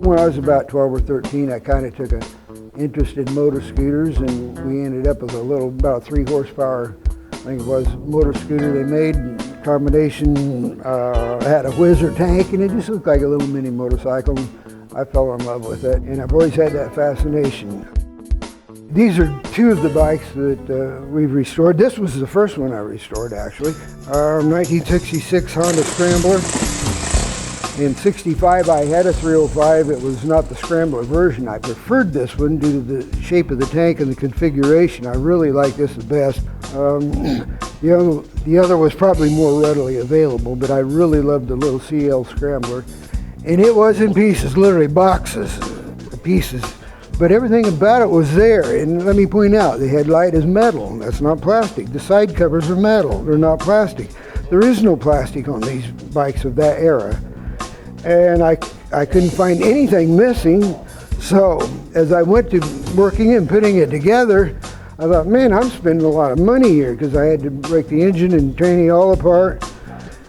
When I was about 12 or 13, I kind of took an interest in motor scooters, and we ended up with a little, about a 3 horsepower, I think it was, motor scooter they made. Combination had a whizzer tank, and it just looked like a little mini motorcycle. I fell in love with it, and I've always had that fascination. These are 2 of the bikes that we've restored. This was the first one I restored, actually. 1966 Honda Scrambler. In '65 I had a 305. It was not the Scrambler version. I preferred this one due to the shape of the tank and the configuration. I really like this the best. The other was probably more readily available, but I really loved the little CL Scrambler. And it was in pieces, literally boxes of pieces. But everything about it was there. And let me point out, the headlight is metal. That's not plastic. The side covers are metal. They're not plastic. There is no plastic on these bikes of that era. And I couldn't find anything missing. So as I went to working and putting it together, I thought, man, I'm spending a lot of money here, because I had to break the engine and train it all apart.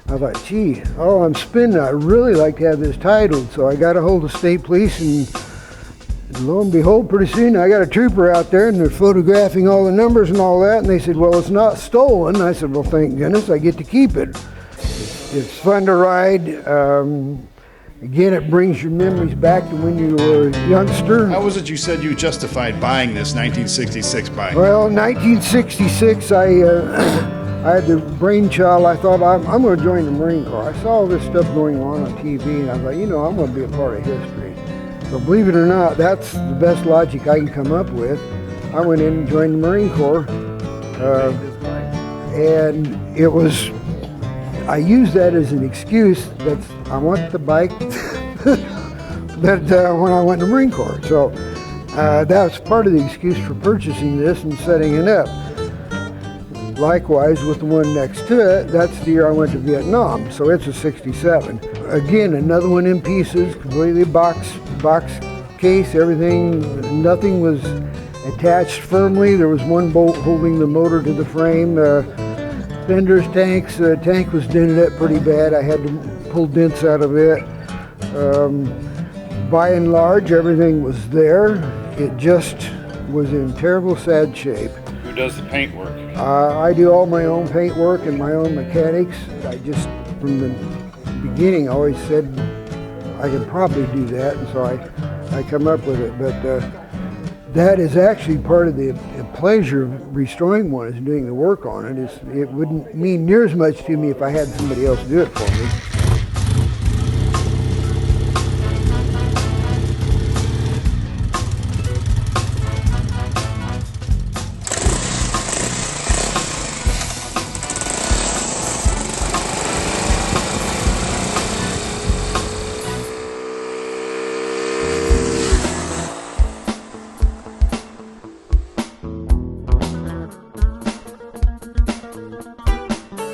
I thought, gee, all I'm spending, I'd really like to have this titled. So I got a hold of state police, and lo and behold, pretty soon I got a trooper out there, and they're photographing all the numbers and all that, and they said, well, it's not stolen. I said, well, thank goodness, I get to keep it. It's fun to ride. Again, it brings your memories back to when you were a youngster. How was it you said you justified buying this 1966 bike? Well, in 1966, I had the brainchild. I thought, I'm going to join the Marine Corps. I saw all this stuff going on TV, and I thought, I'm going to be a part of history. So believe it or not, that's the best logic I can come up with. I went in and joined the Marine Corps, and it was, I used that as an excuse that I want the bike that when I went to the Marine Corps. So that was part of the excuse for purchasing this and setting it up. Likewise with the one next to it, that's the year I went to Vietnam, so it's a 67. Again, another one in pieces, completely box case, everything, nothing was attached firmly. There was one bolt holding the motor to the frame. Fenders, tanks, tank was dented up pretty bad. I had to pull dents out of it. By and large, everything was there. It just was in terrible, sad shape. Who does the paint work? I do all my own paint work and my own mechanics. I just, from the beginning, always said I could probably do that, and so I come up with it. But that is actually part of the pleasure of restoring one, is doing the work on it. It wouldn't mean near as much to me if I had somebody else do it for me.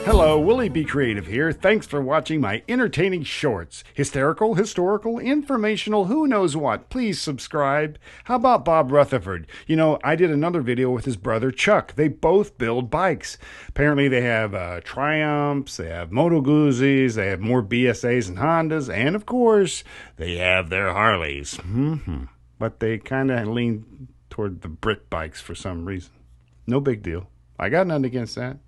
Hello, WillieBCreative here. Thanks for watching my entertaining shorts. Hysterical, historical, informational, who knows what. Please subscribe. How about Bob Rutherford? I did another video with his brother Chuck. They both build bikes. Apparently they have Triumphs, they have Moto Guzzi's, they have more BSAs and Hondas, and of course, they have their Harleys. But they kind of lean toward the Brit bikes for some reason. No big deal. I got nothing against that.